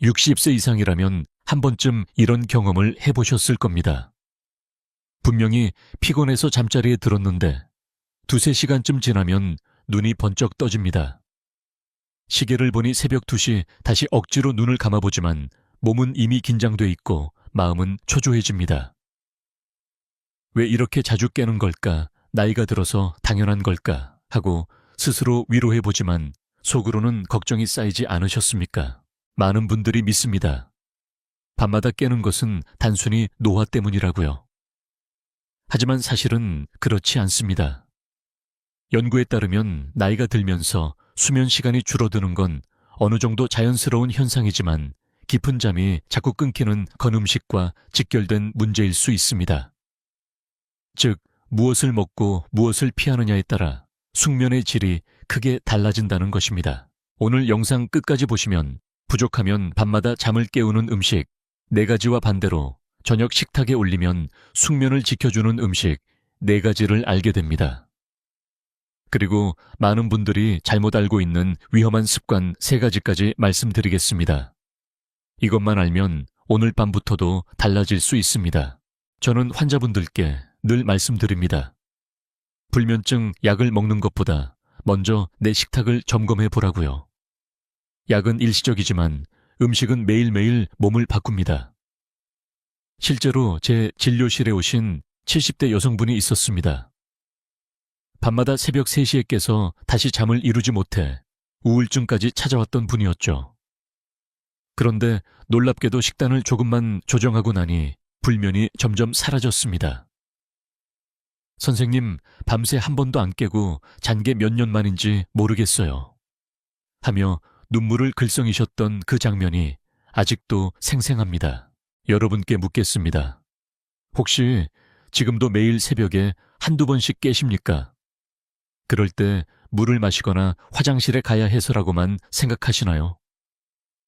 60세 이상이라면 한 번쯤 이런 경험을 해보셨을 겁니다. 분명히 피곤해서 잠자리에 들었는데 두세 시간쯤 지나면 눈이 번쩍 떠집니다. 시계를 보니 새벽 2시 다시 억지로 눈을 감아보지만 몸은 이미 긴장돼 있고 마음은 초조해집니다. 왜 이렇게 자주 깨는 걸까? 나이가 들어서 당연한 걸까? 하고 스스로 위로해보지만 속으로는 걱정이 쌓이지 않으셨습니까? 많은 분들이 믿습니다. 밤마다 깨는 것은 단순히 노화 때문이라고요. 하지만 사실은 그렇지 않습니다. 연구에 따르면 나이가 들면서 수면 시간이 줄어드는 건 어느 정도 자연스러운 현상이지만 깊은 잠이 자꾸 끊기는 건음식과 직결된 문제일 수 있습니다. 즉, 무엇을 먹고 무엇을 피하느냐에 따라 숙면의 질이 크게 달라진다는 것입니다. 오늘 영상 끝까지 보시면 부족하면 밤마다 잠을 깨우는 음식 4가지와 반대로 저녁 식탁에 올리면 숙면을 지켜주는 음식 4가지를 알게 됩니다. 그리고 많은 분들이 잘못 알고 있는 위험한 습관 3가지까지 말씀드리겠습니다. 이것만 알면 오늘 밤부터도 달라질 수 있습니다. 저는 환자분들께 늘 말씀드립니다. 불면증 약을 먹는 것보다 먼저 내 식탁을 점검해 보라고요. 약은 일시적이지만 음식은 매일매일 몸을 바꿉니다. 실제로 제 진료실에 오신 70대 여성분이 있었습니다. 밤마다 새벽 3시에 깨서 다시 잠을 이루지 못해 우울증까지 찾아왔던 분이었죠. 그런데 놀랍게도 식단을 조금만 조정하고 나니 불면이 점점 사라졌습니다. 선생님, 밤새 한 번도 안 깨고 잔 게 몇 년 만인지 모르겠어요. 하며 눈물을 글썽이셨던 그 장면이 아직도 생생합니다. 여러분께 묻겠습니다. 혹시 지금도 매일 새벽에 한두 번씩 깨십니까? 그럴 때 물을 마시거나 화장실에 가야 해서라고만 생각하시나요?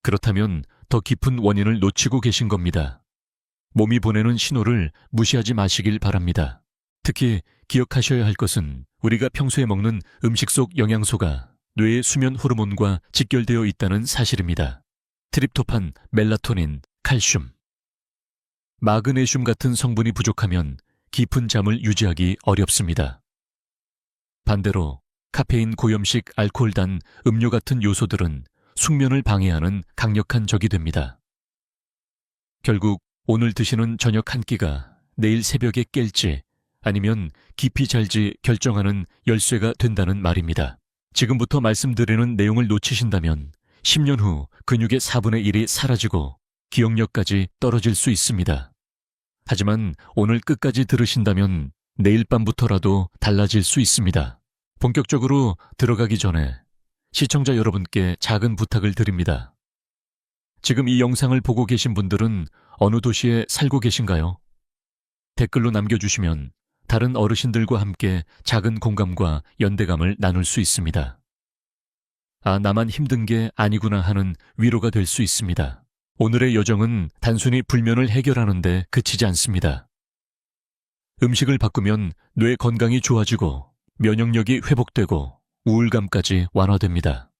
그렇다면 더 깊은 원인을 놓치고 계신 겁니다. 몸이 보내는 신호를 무시하지 마시길 바랍니다. 특히 기억하셔야 할 것은 우리가 평소에 먹는 음식 속 영양소가 뇌의 수면 호르몬과 직결되어 있다는 사실입니다. 트립토판, 멜라토닌, 칼슘, 마그네슘 같은 성분이 부족하면 깊은 잠을 유지하기 어렵습니다. 반대로 카페인, 고염식, 알코올 단 음료 같은 요소들은 숙면을 방해하는 강력한 적이 됩니다. 결국 오늘 드시는 저녁 한 끼가 내일 새벽에 깰지 아니면 깊이 잘지 결정하는 열쇠가 된다는 말입니다. 지금부터 말씀드리는 내용을 놓치신다면 10년 후 근육의 4분의 1이 사라지고 기억력까지 떨어질 수 있습니다. 하지만 오늘 끝까지 들으신다면 내일 밤부터라도 달라질 수 있습니다. 본격적으로 들어가기 전에 시청자 여러분께 작은 부탁을 드립니다. 지금 이 영상을 보고 계신 분들은 어느 도시에 살고 계신가요? 댓글로 남겨주시면 다른 어르신들과 함께 작은 공감과 연대감을 나눌 수 있습니다. 아, 나만 힘든 게 아니구나 하는 위로가 될 수 있습니다. 오늘의 여정은 단순히 불면을 해결하는 데 그치지 않습니다. 음식을 바꾸면 뇌 건강이 좋아지고 면역력이 회복되고 우울감까지 완화됩니다.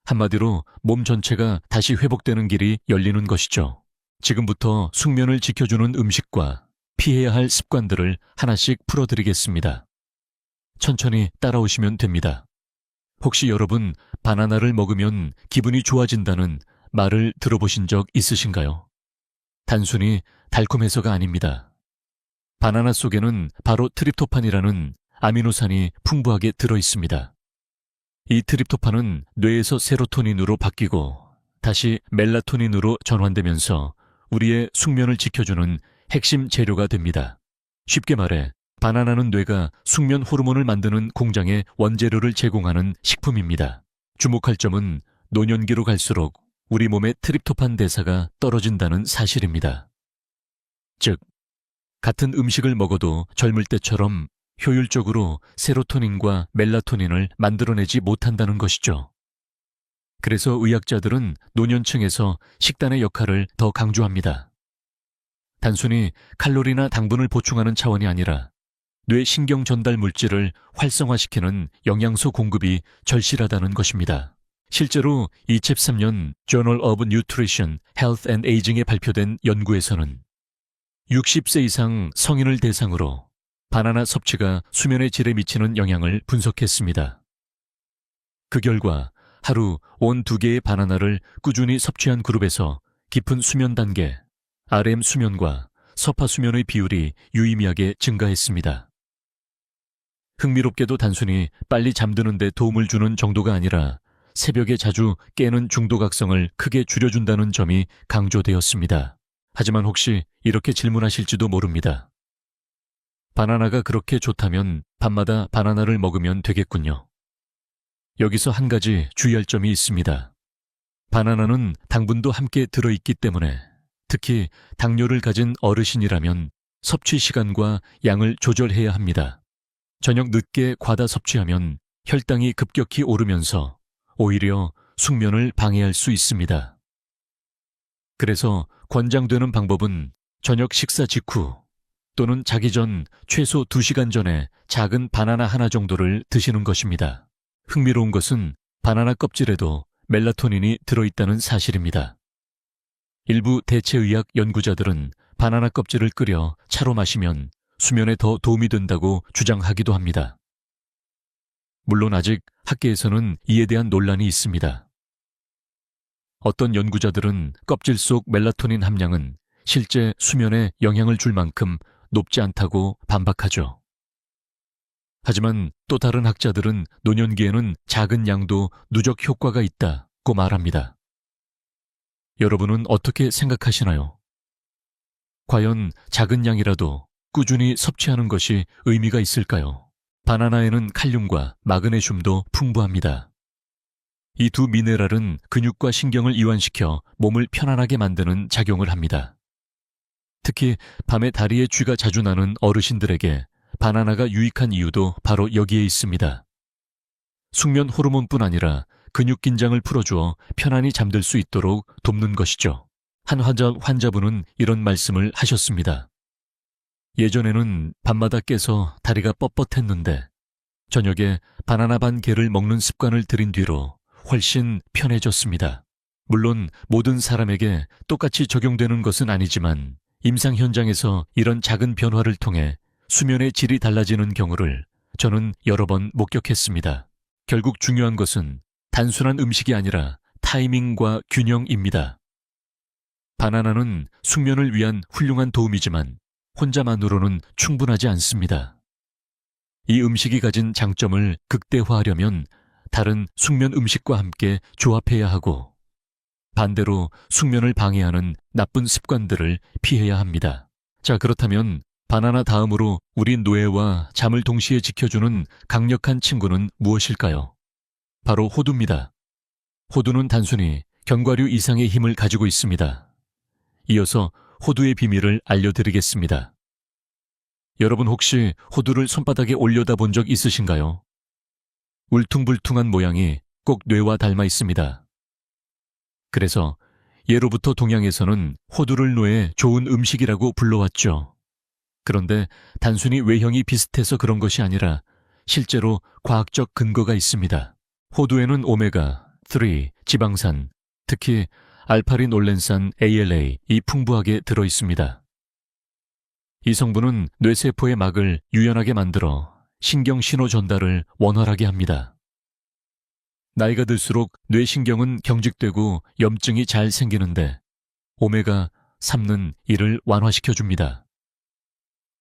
한마디로 몸 전체가 다시 회복되는 길이 열리는 것이죠. 지금부터 숙면을 지켜주는 음식과 피해야 할 습관들을 하나씩 풀어드리겠습니다. 천천히 따라오시면 됩니다. 혹시 여러분 바나나를 먹으면 기분이 좋아진다는 말을 들어보신 적 있으신가요? 단순히 달콤해서가 아닙니다. 바나나 속에는 바로 트립토판이라는 아미노산이 풍부하게 들어있습니다. 이 트립토판은 뇌에서 세로토닌으로 바뀌고 다시 멜라토닌으로 전환되면서 우리의 숙면을 지켜주는 핵심 재료가 됩니다. 쉽게 말해 바나나는 뇌가 숙면 호르몬을 만드는 공장의 원재료를 제공하는 식품입니다. 주목할 점은 노년기로 갈수록 우리 몸의 트립토판 대사가 떨어진다는 사실입니다. 즉, 같은 음식을 먹어도 젊을 때처럼 효율적으로 세로토닌과 멜라토닌을 만들어내지 못한다는 것이죠. 그래서 의학자들은 노년층에서 식단의 역할을 더 강조합니다. 단순히 칼로리나 당분을 보충하는 차원이 아니라 뇌 신경 전달 물질을 활성화시키는 영양소 공급이 절실하다는 것입니다. 실제로 2003년 Journal of Nutrition, Health and Aging에 발표된 연구에서는 60세 이상 성인을 대상으로 바나나 섭취가 수면의 질에 미치는 영향을 분석했습니다. 그 결과 하루 온 2개의 바나나를 꾸준히 섭취한 그룹에서 깊은 수면 단계, REM 수면과 서파 수면의 비율이 유의미하게 증가했습니다. 흥미롭게도 단순히 빨리 잠드는 데 도움을 주는 정도가 아니라 새벽에 자주 깨는 중독악성을 크게 줄여준다는 점이 강조되었습니다. 하지만 혹시 이렇게 질문하실지도 모릅니다. 바나나가 그렇게 좋다면 밤마다 바나나를 먹으면 되겠군요. 여기서 한 가지 주의할 점이 있습니다. 바나나는 당분도 함께 들어있기 때문에 특히 당뇨를 가진 어르신이라면 섭취 시간과 양을 조절해야 합니다. 저녁 늦게 과다 섭취하면 혈당이 급격히 오르면서 오히려 숙면을 방해할 수 있습니다. 그래서 권장되는 방법은 저녁 식사 직후 또는 자기 전 최소 2시간 전에 작은 바나나 하나 정도를 드시는 것입니다. 흥미로운 것은 바나나 껍질에도 멜라토닌이 들어있다는 사실입니다. 일부 대체의학 연구자들은 바나나 껍질을 끓여 차로 마시면 수면에 더 도움이 된다고 주장하기도 합니다. 물론 아직 학계에서는 이에 대한 논란이 있습니다. 어떤 연구자들은 껍질 속 멜라토닌 함량은 실제 수면에 영향을 줄 만큼 높지 않다고 반박하죠. 하지만 또 다른 학자들은 노년기에는 작은 양도 누적 효과가 있다고 말합니다. 여러분은 어떻게 생각하시나요? 과연 작은 양이라도 꾸준히 섭취하는 것이 의미가 있을까요? 바나나에는 칼륨과 마그네슘도 풍부합니다. 이 두 미네랄은 근육과 신경을 이완시켜 몸을 편안하게 만드는 작용을 합니다. 특히 밤에 다리에 쥐가 자주 나는 어르신들에게 바나나가 유익한 이유도 바로 여기에 있습니다. 숙면 호르몬뿐 아니라 근육 긴장을 풀어주어 편안히 잠들 수 있도록 돕는 것이죠. 한 환자분은 이런 말씀을 하셨습니다. 예전에는 밤마다 깨서 다리가 뻣뻣했는데 저녁에 바나나 반 개를 먹는 습관을 들인 뒤로 훨씬 편해졌습니다. 물론 모든 사람에게 똑같이 적용되는 것은 아니지만 임상 현장에서 이런 작은 변화를 통해 수면의 질이 달라지는 경우를 저는 여러 번 목격했습니다. 결국 중요한 것은 단순한 음식이 아니라 타이밍과 균형입니다. 바나나는 숙면을 위한 훌륭한 도움이지만 혼자만으로는 충분하지 않습니다. 이 음식이 가진 장점을 극대화하려면 다른 숙면 음식과 함께 조합해야 하고 반대로 숙면을 방해하는 나쁜 습관들을 피해야 합니다. 자, 그렇다면 바나나 다음으로 우리 뇌와 잠을 동시에 지켜주는 강력한 친구는 무엇일까요? 바로 호두입니다. 호두는 단순히 견과류 이상의 힘을 가지고 있습니다. 이어서 호두의 비밀을 알려드리겠습니다. 여러분 혹시 호두를 손바닥에 올려다 본 적 있으신가요? 울퉁불퉁한 모양이 꼭 뇌와 닮아 있습니다. 그래서 예로부터 동양에서는 호두를 뇌에 좋은 음식이라고 불러왔죠. 그런데 단순히 외형이 비슷해서 그런 것이 아니라 실제로 과학적 근거가 있습니다. 호두에는 오메가3 지방산, 특히 알파리놀렌산 ALA이 풍부하게 들어있습니다. 이 성분은 뇌세포의 막을 유연하게 만들어 신경 신호 전달을 원활하게 합니다. 나이가 들수록 뇌신경은 경직되고 염증이 잘 생기는데 오메가3는 이를 완화시켜줍니다.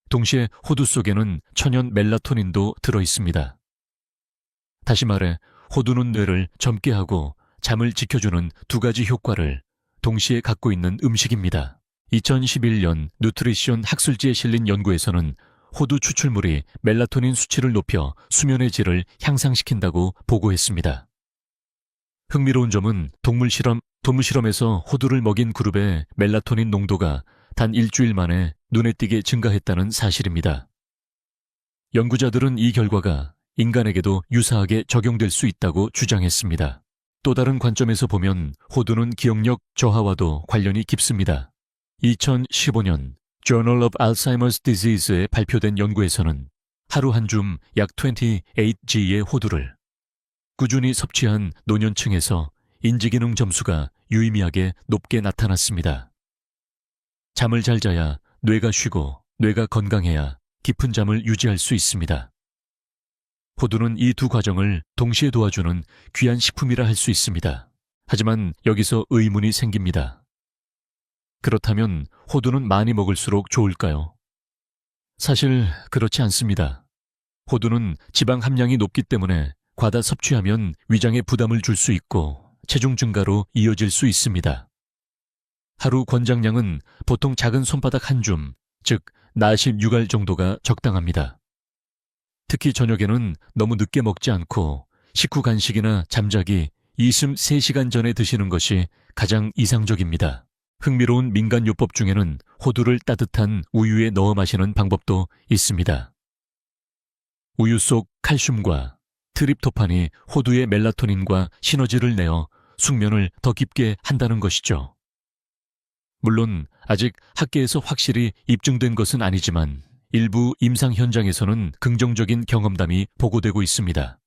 동시에 호두 속에는 천연 멜라토닌도 들어있습니다. 다시 말해 호두는 뇌를 젊게 하고 잠을 지켜주는 두 가지 효과를 동시에 갖고 있는 음식입니다. 2011년 누트리션 학술지에 실린 연구에서는 호두 추출물이 멜라토닌 수치를 높여 수면의 질을 향상시킨다고 보고했습니다. 흥미로운 점은 동물 실험에서 호두를 먹인 그룹의 멜라토닌 농도가 단 일주일 만에 눈에 띄게 증가했다는 사실입니다. 연구자들은 이 결과가 인간에게도 유사하게 적용될 수 있다고 주장했습니다. 또 다른 관점에서 보면 호두는 기억력 저하와도 관련이 깊습니다. 2015년 Journal of Alzheimer's Disease에 발표된 연구에서는 하루 한 줌 약 28g의 호두를 꾸준히 섭취한 노년층에서 인지기능 점수가 유의미하게 높게 나타났습니다. 잠을 잘 자야 뇌가 쉬고 뇌가 건강해야 깊은 잠을 유지할 수 있습니다. 호두는 이 두 과정을 동시에 도와주는 귀한 식품이라 할 수 있습니다. 하지만 여기서 의문이 생깁니다. 그렇다면 호두는 많이 먹을수록 좋을까요? 사실 그렇지 않습니다. 호두는 지방 함량이 높기 때문에 과다 섭취하면 위장에 부담을 줄 수 있고 체중 증가로 이어질 수 있습니다. 하루 권장량은 보통 작은 손바닥 한 줌, 즉 나십 6알 정도가 적당합니다. 특히 저녁에는 너무 늦게 먹지 않고 식후 간식이나 잠자기 23시간 전에 드시는 것이 가장 이상적입니다. 흥미로운 민간요법 중에는 호두를 따뜻한 우유에 넣어 마시는 방법도 있습니다. 우유 속 칼슘과 트립토판이 호두의 멜라토닌과 시너지를 내어 숙면을 더 깊게 한다는 것이죠. 물론 아직 학계에서 확실히 입증된 것은 아니지만 일부 임상 현장에서는 긍정적인 경험담이 보고되고 있습니다.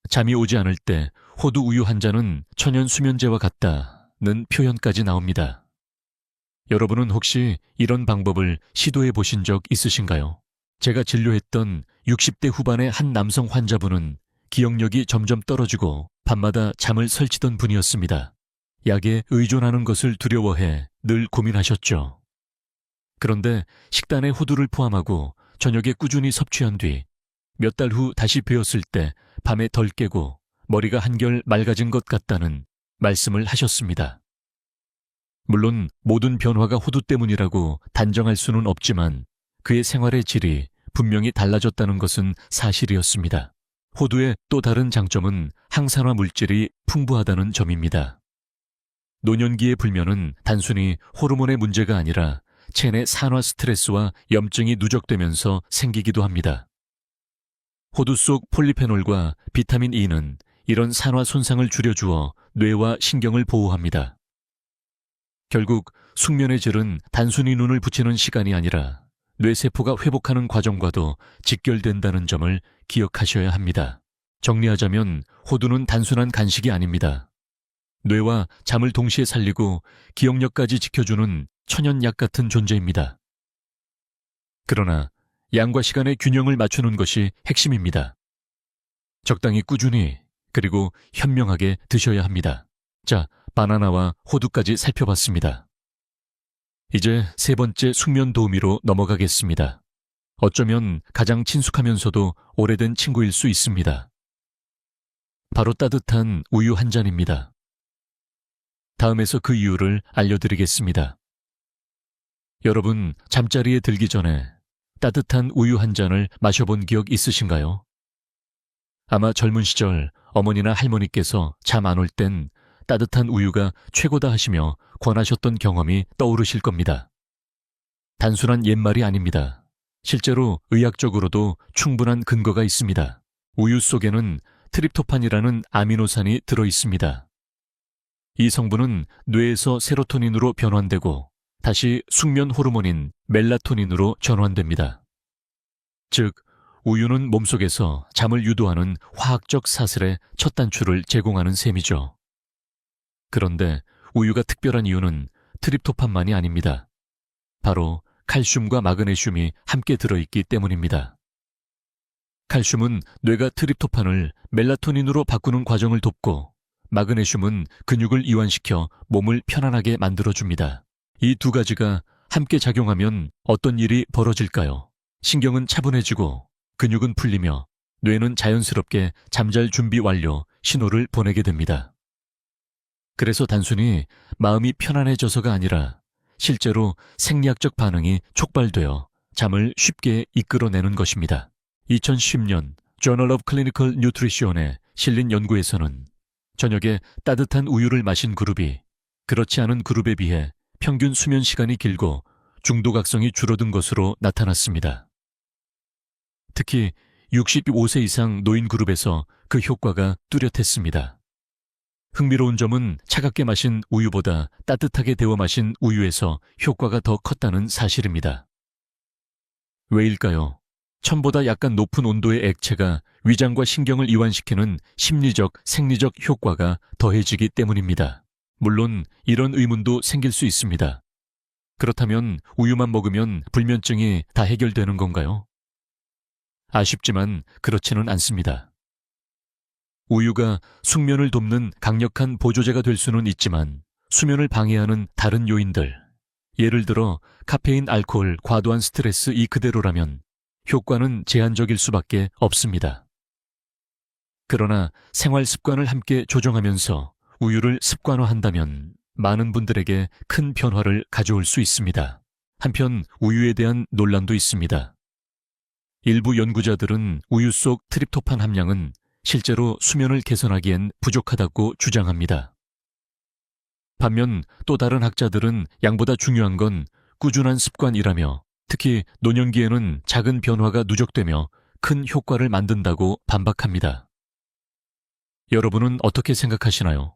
잠이 오지 않을 때 호두 우유 한 잔은 천연 수면제와 같다는 표현까지 나옵니다. 여러분은 혹시 이런 방법을 시도해 보신 적 있으신가요? 제가 진료했던 60대 후반의 한 남성 환자분은 기억력이 점점 떨어지고 밤마다 잠을 설치던 분이었습니다. 약에 의존하는 것을 두려워해 늘 고민하셨죠. 그런데 식단에 호두를 포함하고 저녁에 꾸준히 섭취한 뒤 몇 달 후 다시 배웠을 때 밤에 덜 깨고 머리가 한결 맑아진 것 같다는 말씀을 하셨습니다. 물론 모든 변화가 호두 때문이라고 단정할 수는 없지만 그의 생활의 질이 분명히 달라졌다는 것은 사실이었습니다. 호두의 또 다른 장점은 항산화 물질이 풍부하다는 점입니다. 노년기의 불면은 단순히 호르몬의 문제가 아니라 체내 산화 스트레스와 염증이 누적되면서 생기기도 합니다. 호두 속 폴리페놀과 비타민 E는 이런 산화 손상을 줄여주어 뇌와 신경을 보호합니다. 결국 숙면의 질은 단순히 눈을 붙이는 시간이 아니라 뇌세포가 회복하는 과정과도 직결된다는 점을 기억하셔야 합니다. 정리하자면 호두는 단순한 간식이 아닙니다. 뇌와 잠을 동시에 살리고 기억력까지 지켜주는 천연약 같은 존재입니다. 그러나 양과 시간의 균형을 맞추는 것이 핵심입니다. 적당히 꾸준히 그리고 현명하게 드셔야 합니다. 자, 바나나와 호두까지 살펴봤습니다. 이제 세 번째 숙면 도우미로 넘어가겠습니다. 어쩌면 가장 친숙하면서도 오래된 친구일 수 있습니다. 바로 따뜻한 우유 한 잔입니다. 다음에서 그 이유를 알려드리겠습니다. 여러분, 잠자리에 들기 전에 따뜻한 우유 한 잔을 마셔본 기억 있으신가요? 아마 젊은 시절 어머니나 할머니께서 잠 안 올 땐 따뜻한 우유가 최고다 하시며 권하셨던 경험이 떠오르실 겁니다. 단순한 옛말이 아닙니다. 실제로 의학적으로도 충분한 근거가 있습니다. 우유 속에는 트립토판이라는 아미노산이 들어 있습니다. 이 성분은 뇌에서 세로토닌으로 변환되고 다시 숙면 호르몬인 멜라토닌으로 전환됩니다. 즉, 우유는 몸속에서 잠을 유도하는 화학적 사슬의 첫 단추를 제공하는 셈이죠. 그런데 우유가 특별한 이유는 트립토판만이 아닙니다. 바로 칼슘과 마그네슘이 함께 들어있기 때문입니다. 칼슘은 뇌가 트립토판을 멜라토닌으로 바꾸는 과정을 돕고 마그네슘은 근육을 이완시켜 몸을 편안하게 만들어줍니다. 이 두 가지가 함께 작용하면 어떤 일이 벌어질까요? 신경은 차분해지고 근육은 풀리며 뇌는 자연스럽게 잠잘 준비 완료 신호를 보내게 됩니다. 그래서 단순히 마음이 편안해져서가 아니라 실제로 생리학적 반응이 촉발되어 잠을 쉽게 이끌어내는 것입니다. 2010년 Journal of Clinical Nutrition에 실린 연구에서는 저녁에 따뜻한 우유를 마신 그룹이 그렇지 않은 그룹에 비해 평균 수면 시간이 길고 중도각성이 줄어든 것으로 나타났습니다. 특히 65세 이상 노인 그룹에서 그 효과가 뚜렷했습니다. 흥미로운 점은 차갑게 마신 우유보다 따뜻하게 데워 마신 우유에서 효과가 더 컸다는 사실입니다. 왜일까요? 천보다 약간 높은 온도의 액체가 위장과 신경을 이완시키는 심리적, 생리적 효과가 더해지기 때문입니다. 물론 이런 의문도 생길 수 있습니다. 그렇다면 우유만 먹으면 불면증이 다 해결되는 건가요? 아쉽지만 그렇지는 않습니다. 우유가 숙면을 돕는 강력한 보조제가 될 수는 있지만 수면을 방해하는 다른 요인들, 예를 들어 카페인, 알코올, 과도한 스트레스 이 그대로라면 효과는 제한적일 수밖에 없습니다. 그러나 생활 습관을 함께 조정하면서 우유를 습관화한다면 많은 분들에게 큰 변화를 가져올 수 있습니다. 한편 우유에 대한 논란도 있습니다. 일부 연구자들은 우유 속 트립토판 함량은 실제로 수면을 개선하기엔 부족하다고 주장합니다. 반면 또 다른 학자들은 양보다 중요한 건 꾸준한 습관이라며 특히 노년기에는 작은 변화가 누적되며 큰 효과를 만든다고 반박합니다. 여러분은 어떻게 생각하시나요?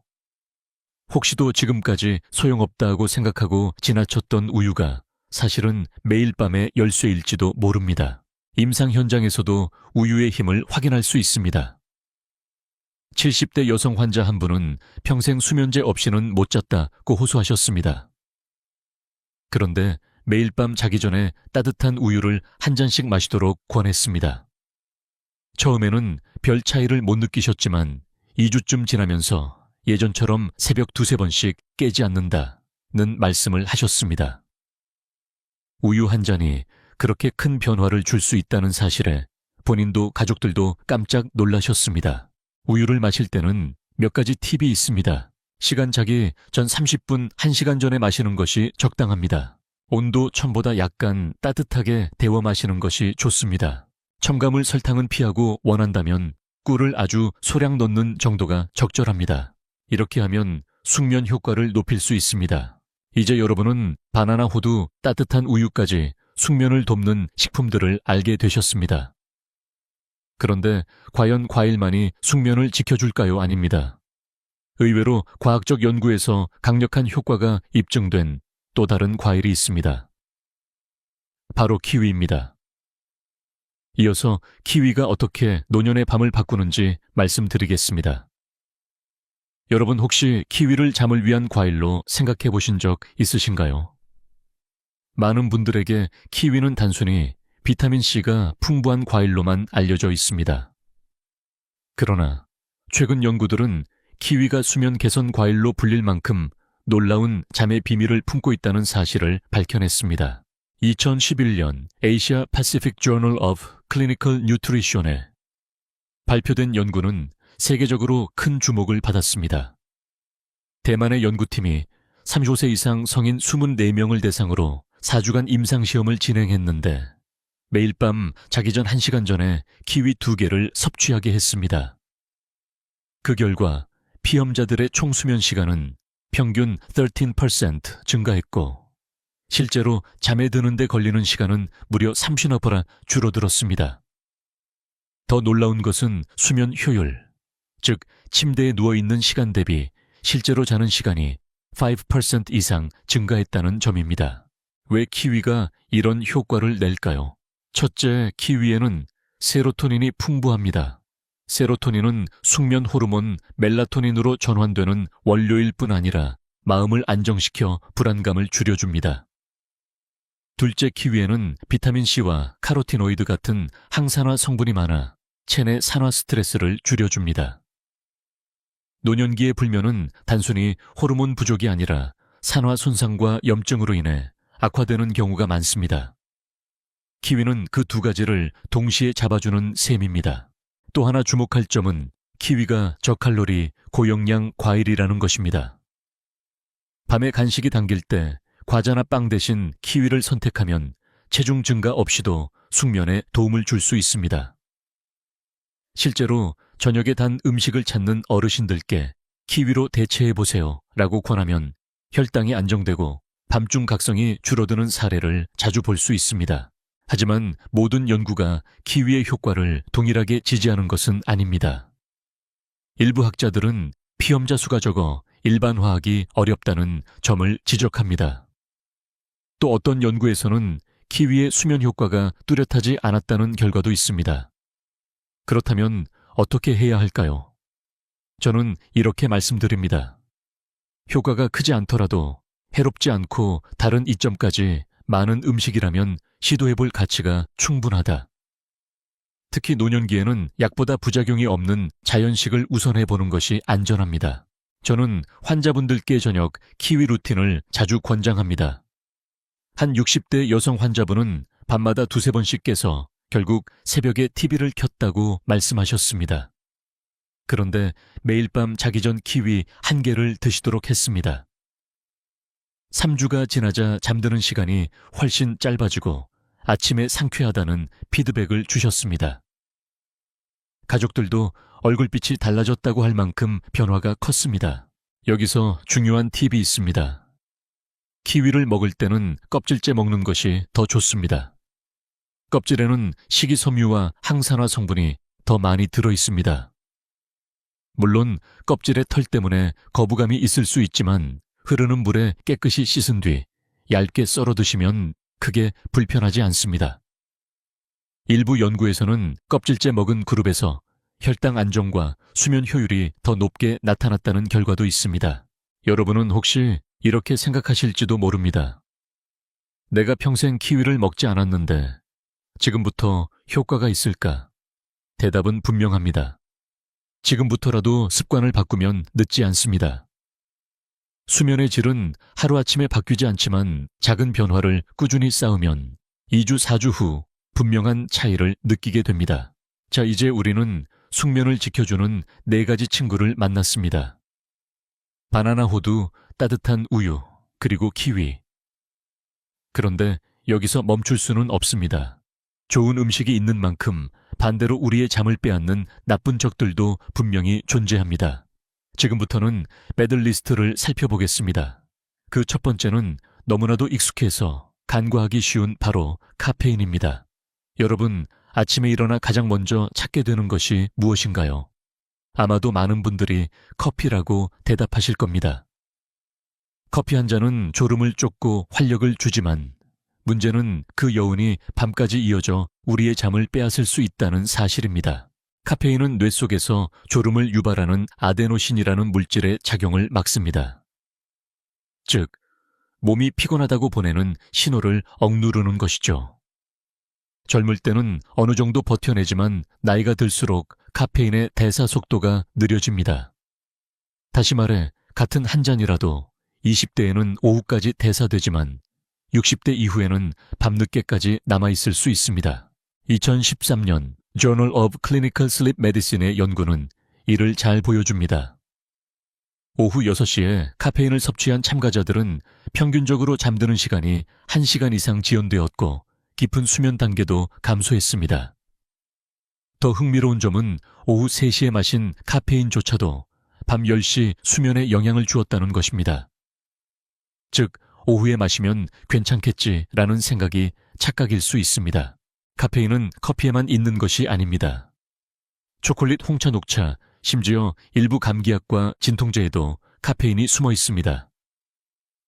혹시도 지금까지 소용없다고 생각하고 지나쳤던 우유가 사실은 매일 밤의 열쇠일지도 모릅니다. 임상 현장에서도 우유의 힘을 확인할 수 있습니다. 70대 여성 환자 한 분은 평생 수면제 없이는 못 잤다고 호소하셨습니다. 그런데 매일 밤 자기 전에 따뜻한 우유를 한 잔씩 마시도록 권했습니다. 처음에는 별 차이를 못 느끼셨지만 2주쯤 지나면서 예전처럼 새벽 2~3번씩 깨지 않는다는 말씀을 하셨습니다. 우유 한 잔이 그렇게 큰 변화를 줄 수 있다는 사실에 본인도 가족들도 깜짝 놀라셨습니다. 우유를 마실 때는 몇 가지 팁이 있습니다. 시간 자기 전 30분, 1시간 전에 마시는 것이 적당합니다. 온도 1000보다 약간 따뜻하게 데워 마시는 것이 좋습니다. 첨가물 설탕은 피하고 원한다면 꿀을 아주 소량 넣는 정도가 적절합니다. 이렇게 하면 숙면 효과를 높일 수 있습니다. 이제 여러분은 바나나, 호두, 따뜻한 우유까지 숙면을 돕는 식품들을 알게 되셨습니다. 그런데 과연 과일만이 숙면을 지켜줄까요? 아닙니다. 의외로 과학적 연구에서 강력한 효과가 입증된 또 다른 과일이 있습니다. 바로 키위입니다. 이어서 키위가 어떻게 노년의 밤을 바꾸는지 말씀드리겠습니다. 여러분 혹시 키위를 잠을 위한 과일로 생각해 보신 적 있으신가요? 많은 분들에게 키위는 단순히 비타민C가 풍부한 과일로만 알려져 있습니다. 그러나 최근 연구들은 키위가 수면 개선 과일로 불릴 만큼 놀라운 잠의 비밀을 품고 있다는 사실을 밝혀냈습니다. 2011년 Asia Pacific Journal of Clinical Nutrition에 발표된 연구는 세계적으로 큰 주목을 받았습니다. 대만의 연구팀이 35세 이상 성인 24명을 대상으로 4주간 임상시험을 진행했는데 매일 밤 자기 전 1시간 전에 키위 2개를 섭취하게 했습니다. 그 결과 피험자들의 총 수면 시간은 평균 13% 증가했고 실제로 잠에 드는 데 걸리는 시간은 무려 30%나 줄어들었습니다. 더 놀라운 것은 수면 효율, 즉 침대에 누워있는 시간 대비 실제로 자는 시간이 5% 이상 증가했다는 점입니다. 왜 키위가 이런 효과를 낼까요? 첫째, 키위에는 세로토닌이 풍부합니다. 세로토닌은 숙면 호르몬 멜라토닌으로 전환되는 원료일 뿐 아니라 마음을 안정시켜 불안감을 줄여줍니다. 둘째, 키위에는 비타민C와 카로티노이드 같은 항산화 성분이 많아 체내 산화 스트레스를 줄여줍니다. 노년기의 불면은 단순히 호르몬 부족이 아니라 산화 손상과 염증으로 인해 악화되는 경우가 많습니다. 키위는 그 두 가지를 동시에 잡아주는 셈입니다. 또 하나 주목할 점은 키위가 저칼로리, 고영양 과일이라는 것입니다. 밤에 간식이 당길 때 과자나 빵 대신 키위를 선택하면 체중 증가 없이도 숙면에 도움을 줄 수 있습니다. 실제로 저녁에 단 음식을 찾는 어르신들께 키위로 대체해보세요 라고 권하면 혈당이 안정되고 밤중 각성이 줄어드는 사례를 자주 볼 수 있습니다. 하지만 모든 연구가 키위의 효과를 동일하게 지지하는 것은 아닙니다. 일부 학자들은 피험자 수가 적어 일반화하기 어렵다는 점을 지적합니다. 또 어떤 연구에서는 키위의 수면 효과가 뚜렷하지 않았다는 결과도 있습니다. 그렇다면 어떻게 해야 할까요? 저는 이렇게 말씀드립니다. 효과가 크지 않더라도 해롭지 않고 다른 이점까지 많은 음식이라면 시도해볼 가치가 충분하다. 특히 노년기에는 약보다 부작용이 없는 자연식을 우선해보는 것이 안전합니다. 저는 환자분들께 저녁 키위 루틴을 자주 권장합니다. 한 60대 여성 환자분은 밤마다 두세 번씩 깨서 결국 새벽에 TV를 켰다고 말씀하셨습니다. 그런데 매일 밤 자기 전 키위 1개를 드시도록 했습니다. 3주가 지나자 잠드는 시간이 훨씬 짧아지고 아침에 상쾌하다는 피드백을 주셨습니다. 가족들도 얼굴빛이 달라졌다고 할 만큼 변화가 컸습니다. 여기서 중요한 팁이 있습니다. 키위를 먹을 때는 껍질째 먹는 것이 더 좋습니다. 껍질에는 식이섬유와 항산화 성분이 더 많이 들어 있습니다. 물론 껍질의 털 때문에 거부감이 있을 수 있지만 흐르는 물에 깨끗이 씻은 뒤 얇게 썰어 드시면 크게 불편하지 않습니다. 일부 연구에서는 껍질째 먹은 그룹에서 혈당 안정과 수면 효율이 더 높게 나타났다는 결과도 있습니다. 여러분은 혹시 이렇게 생각하실지도 모릅니다. 내가 평생 키위를 먹지 않았는데 지금부터 효과가 있을까? 대답은 분명합니다. 지금부터라도 습관을 바꾸면 늦지 않습니다. 수면의 질은 하루아침에 바뀌지 않지만 작은 변화를 꾸준히 쌓으면 2주, 4주 후 분명한 차이를 느끼게 됩니다. 자, 이제 우리는 숙면을 지켜주는 4가지 친구를 만났습니다. 바나나 호두, 따뜻한 우유, 그리고 키위. 그런데 여기서 멈출 수는 없습니다. 좋은 음식이 있는 만큼 반대로 우리의 잠을 빼앗는 나쁜 적들도 분명히 존재합니다. 지금부터는 배들리스트를 살펴보겠습니다. 그 첫 번째는 너무나도 익숙해서 간과하기 쉬운 바로 카페인입니다. 여러분, 아침에 일어나 가장 먼저 찾게 되는 것이 무엇인가요? 아마도 많은 분들이 커피라고 대답하실 겁니다. 커피 한 잔은 졸음을 쫓고 활력을 주지만 문제는 그 여운이 밤까지 이어져 우리의 잠을 빼앗을 수 있다는 사실입니다. 카페인은 뇌 속에서 졸음을 유발하는 아데노신이라는 물질의 작용을 막습니다. 즉, 몸이 피곤하다고 보내는 신호를 억누르는 것이죠. 젊을 때는 어느 정도 버텨내지만 나이가 들수록 카페인의 대사 속도가 느려집니다. 다시 말해, 같은 한 잔이라도 20대에는 오후까지 대사되지만 60대 이후에는 밤늦게까지 남아있을 수 있습니다. 2013년 Journal of Clinical Sleep Medicine의 연구는 이를 잘 보여줍니다. 오후 6시에 카페인을 섭취한 참가자들은 평균적으로 잠드는 시간이 1시간 이상 지연되었고 깊은 수면 단계도 감소했습니다. 더 흥미로운 점은 오후 3시에 마신 카페인조차도 밤 10시 수면에 영향을 주었다는 것입니다. 즉, 오후에 마시면 괜찮겠지라는 생각이 착각일 수 있습니다. 카페인은 커피에만 있는 것이 아닙니다. 초콜릿, 홍차, 녹차, 심지어 일부 감기약과 진통제에도 카페인이 숨어 있습니다.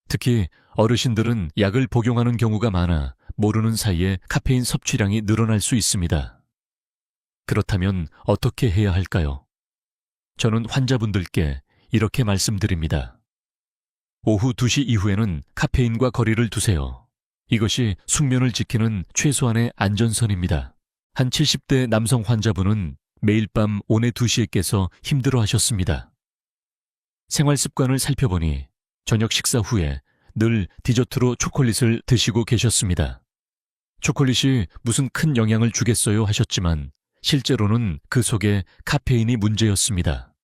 특히 어르신들은 약을 복용하는 경우가 많아 모르는 사이에 카페인 섭취량이 늘어날 수 있습니다. 그렇다면 어떻게 해야 할까요? 저는 환자분들께 이렇게 말씀드립니다. 오후 2시 이후에는 카페인과 거리를 두세요. 이것이 숙면을 지키는 최소한의 안전선입니다. 한 70대 남성 환자분은 매일 밤 오내 2시에 깨서 힘들어하셨습니다. 생활 습관을 살펴보니 저녁 식사 후에 늘 디저트로 초콜릿을 드시고 계셨습니다. 초콜릿이 무슨 큰 영향을 주겠어요 하셨지만 실제로는 그 속에 카페인이 문제였습니다.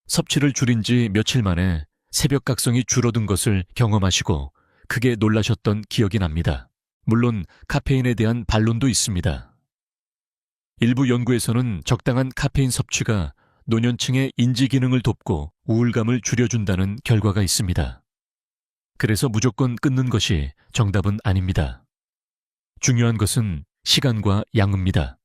섭취를 줄인 지 며칠 만에 새벽각성이 줄어든 것을 경험하시고 크게 놀라셨던 기억이 납니다. 물론 카페인에 대한 반론도 있습니다. 일부 연구에서는 적당한 카페인 섭취가 노년층의 인지 기능을 돕고 우울감을 줄여준다는 결과가 있습니다. 그래서 무조건 끊는 것이 정답은 아닙니다. 중요한 것은 시간과 양입니다.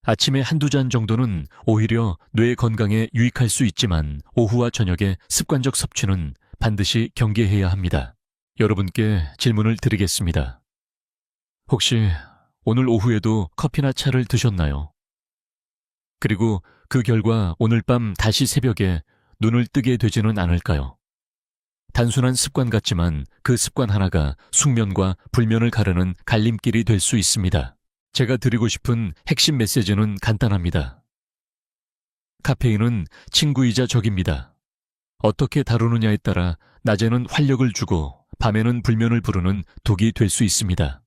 아침에 한두 잔 정도는 오히려 뇌 건강에 유익할 수 있지만 오후와 저녁의 습관적 섭취는 반드시 경계해야 합니다. 여러분께 질문을 드리겠습니다. 혹시 오늘 오후에도 커피나 차를 드셨나요? 그리고 그 결과 오늘 밤 다시 새벽에 눈을 뜨게 되지는 않을까요? 단순한 습관 같지만 그 습관 하나가 숙면과 불면을 가르는 갈림길이 될 수 있습니다. 제가 드리고 싶은 핵심 메시지는 간단합니다. 카페인은 친구이자 적입니다. 어떻게 다루느냐에 따라 낮에는 활력을 주고 밤에는 불면을 부르는 독이 될 수 있습니다.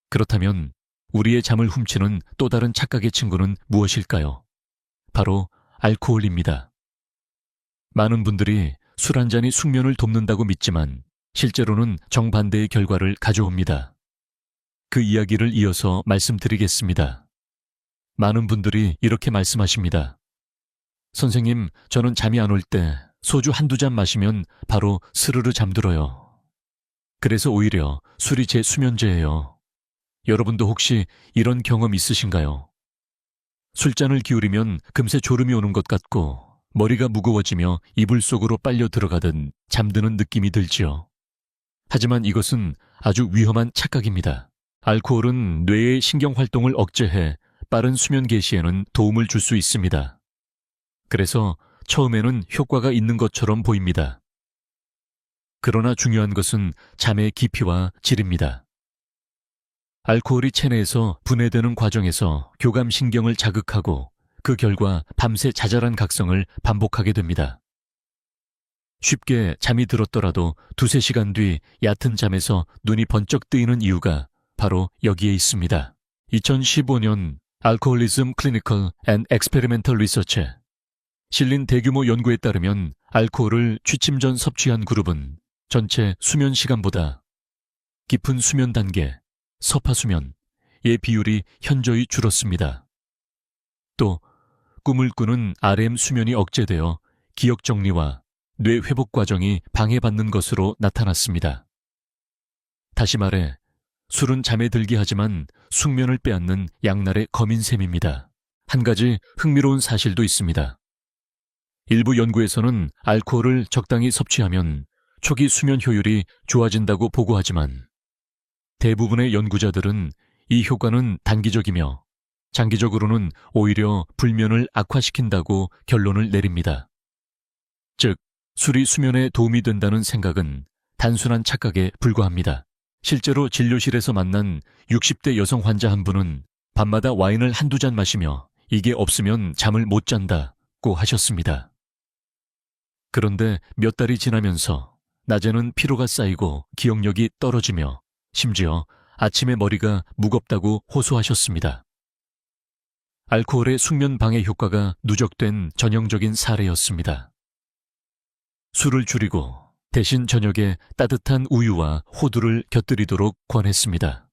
그렇다면 우리의 잠을 훔치는 또 다른 착각의 친구는 무엇일까요? 바로 알코올입니다. 많은 분들이 술 한 잔이 숙면을 돕는다고 믿지만 실제로는 정반대의 결과를 가져옵니다. 그 이야기를 이어서 말씀드리겠습니다. 많은 분들이 이렇게 말씀하십니다. 선생님, 저는 잠이 안 올 때 소주 한두 잔 마시면 바로 스르르 잠들어요. 그래서 오히려 술이 제 수면제예요. 여러분도 혹시 이런 경험 있으신가요? 술잔을 기울이면 금세 졸음이 오는 것 같고 머리가 무거워지며 이불 속으로 빨려 들어가듯 잠드는 느낌이 들지요. 하지만 이것은 아주 위험한 착각입니다. 알코올은 뇌의 신경활동을 억제해 빠른 수면 개시에는 도움을 줄 수 있습니다. 그래서 처음에는 효과가 있는 것처럼 보입니다. 그러나 중요한 것은 잠의 깊이와 질입니다. 알코올이 체내에서 분해되는 과정에서 교감신경을 자극하고 그 결과 밤새 자잘한 각성을 반복하게 됩니다. 쉽게 잠이 들었더라도 두세 시간 뒤 얕은 잠에서 눈이 번쩍 뜨이는 이유가 바로 여기에 있습니다. 2015년 Alcoholism Clinical and Experimental Research에 실린 대규모 연구에 따르면 알코올을 취침 전 섭취한 그룹은 전체 수면 시간보다 깊은 수면 단계, 서파수면의 비율이 현저히 줄었습니다. 또 꿈을 꾸는 REM 수면이 억제되어 기억 정리와 뇌 회복 과정이 방해받는 것으로 나타났습니다. 다시 말해 술은 잠에 들게 하지만 숙면을 빼앗는 양날의 검인 셈입니다. 한 가지 흥미로운 사실도 있습니다. 일부 연구에서는 알코올을 적당히 섭취하면 초기 수면 효율이 좋아진다고 보고하지만 대부분의 연구자들은 이 효과는 단기적이며 장기적으로는 오히려 불면을 악화시킨다고 결론을 내립니다. 즉, 술이 수면에 도움이 된다는 생각은 단순한 착각에 불과합니다. 실제로 진료실에서 만난 60대 여성 환자 한 분은 밤마다 와인을 한두 잔 마시며 이게 없으면 잠을 못 잔다고 하셨습니다. 그런데 몇 달이 지나면서 낮에는 피로가 쌓이고 기억력이 떨어지며 심지어 아침에 머리가 무겁다고 호소하셨습니다. 알코올의 숙면 방해 효과가 누적된 전형적인 사례였습니다. 술을 줄이고 대신 저녁에 따뜻한 우유와 호두를 곁들이도록 권했습니다.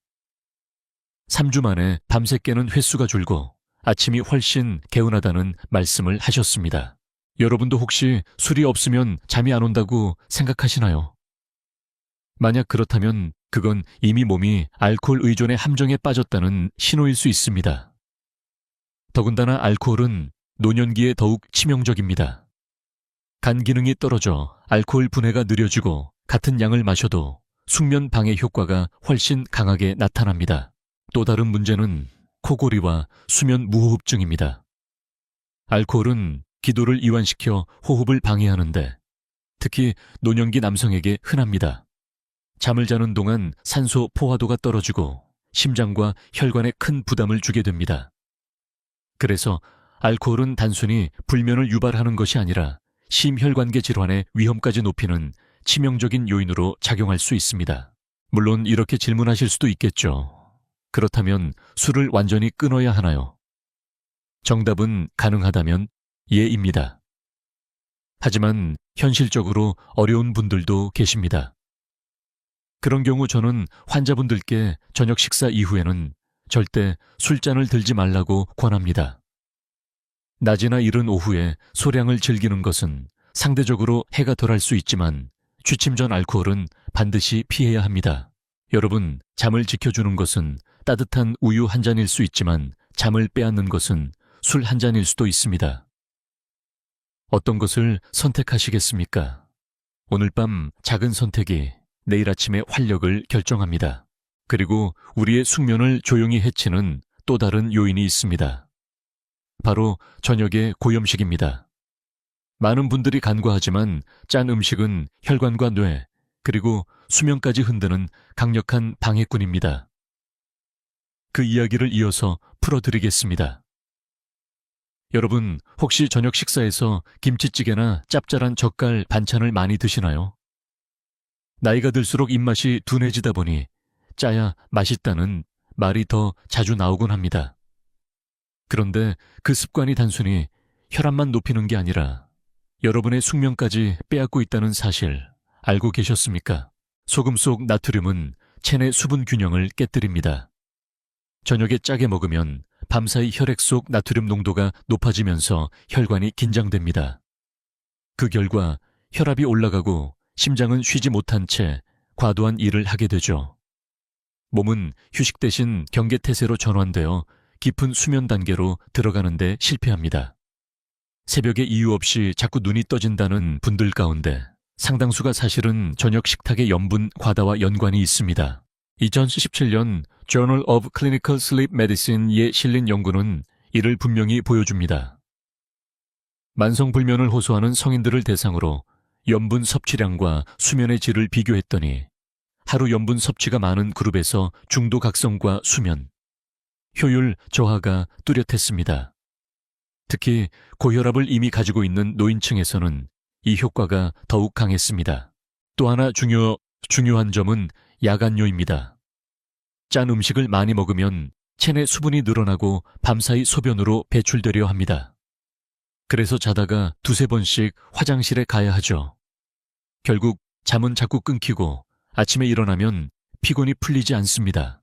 3주 만에 밤새 깨는 횟수가 줄고 아침이 훨씬 개운하다는 말씀을 하셨습니다. 여러분도 혹시 술이 없으면 잠이 안 온다고 생각하시나요? 만약 그렇다면 그건 이미 몸이 알코올 의존의 함정에 빠졌다는 신호일 수 있습니다. 더군다나 알코올은 노년기에 더욱 치명적입니다. 간 기능이 떨어져 알코올 분해가 느려지고 같은 양을 마셔도 숙면 방해 효과가 훨씬 강하게 나타납니다. 또 다른 문제는 코골이와 수면 무호흡증입니다. 알코올은 기도를 이완시켜 호흡을 방해하는데 특히 노년기 남성에게 흔합니다. 잠을 자는 동안 산소 포화도가 떨어지고 심장과 혈관에 큰 부담을 주게 됩니다. 그래서 알코올은 단순히 불면을 유발하는 것이 아니라 심혈관계 질환의 위험까지 높이는 치명적인 요인으로 작용할 수 있습니다. 물론 이렇게 질문하실 수도 있겠죠. 그렇다면 술을 완전히 끊어야 하나요? 정답은 가능하다면 예입니다. 하지만 현실적으로 어려운 분들도 계십니다. 그런 경우 저는 환자분들께 저녁 식사 이후에는 절대 술잔을 들지 말라고 권합니다. 낮이나 이른 오후에 소량을 즐기는 것은 상대적으로 해가 덜할 수 있지만 취침 전 알코올은 반드시 피해야 합니다. 여러분, 잠을 지켜주는 것은 따뜻한 우유 한 잔일 수 있지만 잠을 빼앗는 것은 술 한 잔일 수도 있습니다. 어떤 것을 선택하시겠습니까? 오늘 밤 작은 선택이 내일 아침의 활력을 결정합니다. 그리고 우리의 숙면을 조용히 해치는 또 다른 요인이 있습니다. 바로 저녁의 고염식입니다. 많은 분들이 간과하지만 짠 음식은 혈관과 뇌, 그리고 수면까지 흔드는 강력한 방해꾼입니다. 그 이야기를 이어서 풀어드리겠습니다. 여러분, 혹시 저녁 식사에서 김치찌개나 짭짤한 젓갈 반찬을 많이 드시나요? 나이가 들수록 입맛이 둔해지다 보니 짜야 맛있다는 말이 더 자주 나오곤 합니다. 그런데 그 습관이 단순히 혈압만 높이는 게 아니라 여러분의 숙면까지 빼앗고 있다는 사실 알고 계셨습니까? 소금 속 나트륨은 체내 수분 균형을 깨뜨립니다. 저녁에 짜게 먹으면 밤사이 혈액 속 나트륨 농도가 높아지면서 혈관이 긴장됩니다. 그 결과 혈압이 올라가고 심장은 쉬지 못한 채 과도한 일을 하게 되죠. 몸은 휴식 대신 경계태세로 전환되어 깊은 수면 단계로 들어가는데 실패합니다. 새벽에 이유 없이 자꾸 눈이 떠진다는 분들 가운데 상당수가 사실은 저녁 식탁의 염분 과다와 연관이 있습니다. 2017년 Journal of Clinical Sleep Medicine에 실린 연구는 이를 분명히 보여줍니다. 만성불면을 호소하는 성인들을 대상으로 염분 섭취량과 수면의 질을 비교했더니 하루 염분 섭취가 많은 그룹에서 중도 각성과 수면, 효율 저하가 뚜렷했습니다. 특히 고혈압을 이미 가지고 있는 노인층에서는 이 효과가 더욱 강했습니다. 또 하나 중요한 점은 야간뇨입니다. 짠 음식을 많이 먹으면 체내 수분이 늘어나고 밤사이 소변으로 배출되려 합니다. 그래서 자다가 두세 번씩 화장실에 가야 하죠. 결국 잠은 자꾸 끊기고 아침에 일어나면 피곤이 풀리지 않습니다.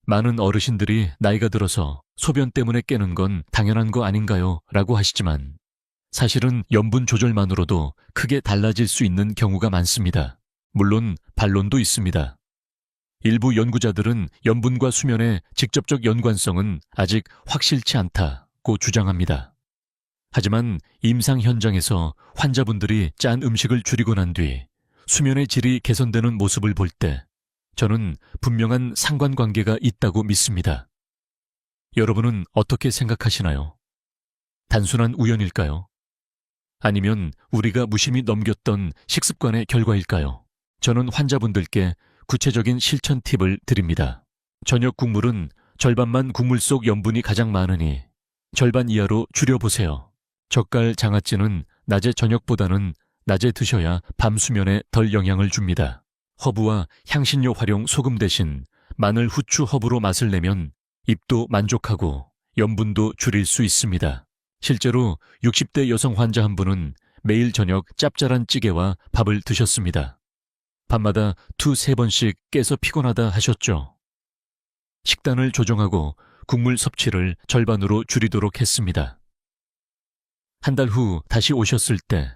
많은 어르신들이 나이가 들어서 소변 때문에 깨는 건 당연한 거 아닌가요? 라고 하시지만 사실은 염분 조절만으로도 크게 달라질 수 있는 경우가 많습니다. 물론 반론도 있습니다. 일부 연구자들은 염분과 수면의 직접적 연관성은 아직 확실치 않다고 주장합니다. 하지만 임상 현장에서 환자분들이 짠 음식을 줄이고 난 뒤 수면의 질이 개선되는 모습을 볼 때 저는 분명한 상관관계가 있다고 믿습니다. 여러분은 어떻게 생각하시나요? 단순한 우연일까요? 아니면 우리가 무심히 넘겼던 식습관의 결과일까요? 저는 환자분들께 구체적인 실천 팁을 드립니다. 저녁 국물은 절반만 국물 속 염분이 가장 많으니 절반 이하로 줄여보세요. 젓갈 장아찌는 낮에 저녁보다는 낮에 드셔야 밤 수면에 덜 영향을 줍니다. 허브와 향신료 활용 소금 대신 마늘, 후추, 허브로 맛을 내면 입도 만족하고 염분도 줄일 수 있습니다. 실제로 60대 여성 환자 한 분은 매일 저녁 짭짤한 찌개와 밥을 드셨습니다. 밤마다 2-3번씩 깨서 피곤하다 하셨죠. 식단을 조정하고 국물 섭취를 절반으로 줄이도록 했습니다. 한 달 후 다시 오셨을 때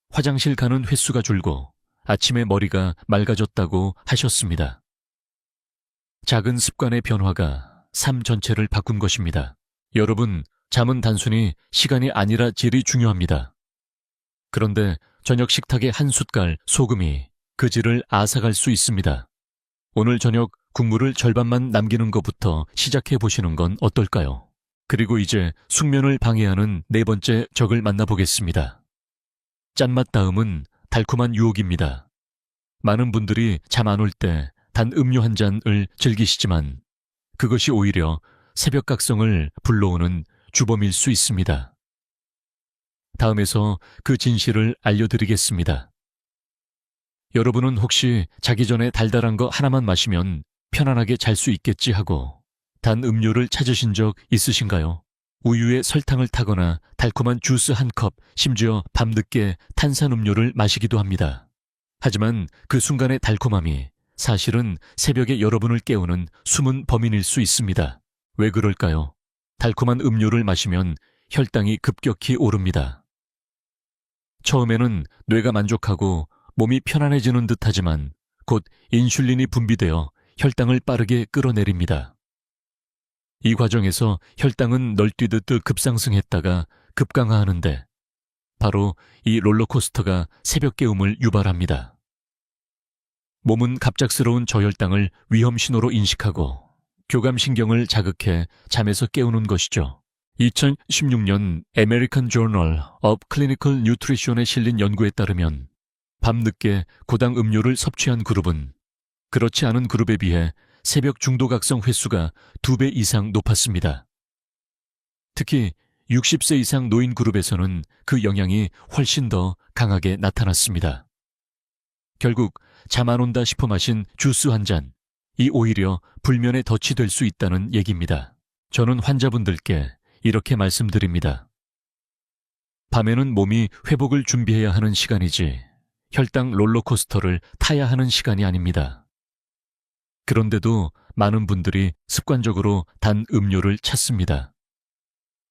화장실 가는 횟수가 줄고 아침에 머리가 맑아졌다고 하셨습니다. 작은 습관의 변화가 삶 전체를 바꾼 것입니다. 여러분, 잠은 단순히 시간이 아니라 질이 중요합니다. 그런데 저녁 식탁의 한 숟갈 소금이 그 질을 앗아갈 수 있습니다. 오늘 저녁 국물을 절반만 남기는 것부터 시작해 보시는 건 어떨까요? 그리고 이제 숙면을 방해하는 네 번째 적을 만나보겠습니다. 짠맛 다음은 달콤한 유혹입니다. 많은 분들이 잠 안 올 때 단 음료 한 잔을 즐기시지만 그것이 오히려 새벽 각성을 불러오는 주범일 수 있습니다. 다음에서 그 진실을 알려드리겠습니다. 여러분은 혹시 자기 전에 달달한 거 하나만 마시면 편안하게 잘 수 있겠지 하고 단 음료를 찾으신 적 있으신가요? 우유에 설탕을 타거나 달콤한 주스 한 컵, 심지어 밤늦게 탄산음료를 마시기도 합니다. 하지만 그 순간의 달콤함이 사실은 새벽에 여러분을 깨우는 숨은 범인일 수 있습니다. 왜 그럴까요? 달콤한 음료를 마시면 혈당이 급격히 오릅니다. 처음에는 뇌가 만족하고 몸이 편안해지는 듯하지만 곧 인슐린이 분비되어 혈당을 빠르게 끌어내립니다. 이 과정에서 혈당은 널뛰듯 급상승했다가 급강하하는데 바로 이 롤러코스터가 새벽 깨움을 유발합니다. 몸은 갑작스러운 저혈당을 위험 신호로 인식하고 교감신경을 자극해 잠에서 깨우는 것이죠. 2016년 American Journal of Clinical Nutrition에 실린 연구에 따르면 밤늦게 고당 음료를 섭취한 그룹은 그렇지 않은 그룹에 비해 새벽 중도각성 횟수가 2배 이상 높았습니다. 특히 60세 이상 노인 그룹에서는 그 영향이 훨씬 더 강하게 나타났습니다. 결국 잠 안 온다 싶어 마신 주스 한 잔, 이 오히려 불면의 덫이 될 수 있다는 얘기입니다. 저는 환자분들께 이렇게 말씀드립니다. 밤에는 몸이 회복을 준비해야 하는 시간이지 혈당 롤러코스터를 타야 하는 시간이 아닙니다. 그런데도 많은 분들이 습관적으로 단 음료를 찾습니다.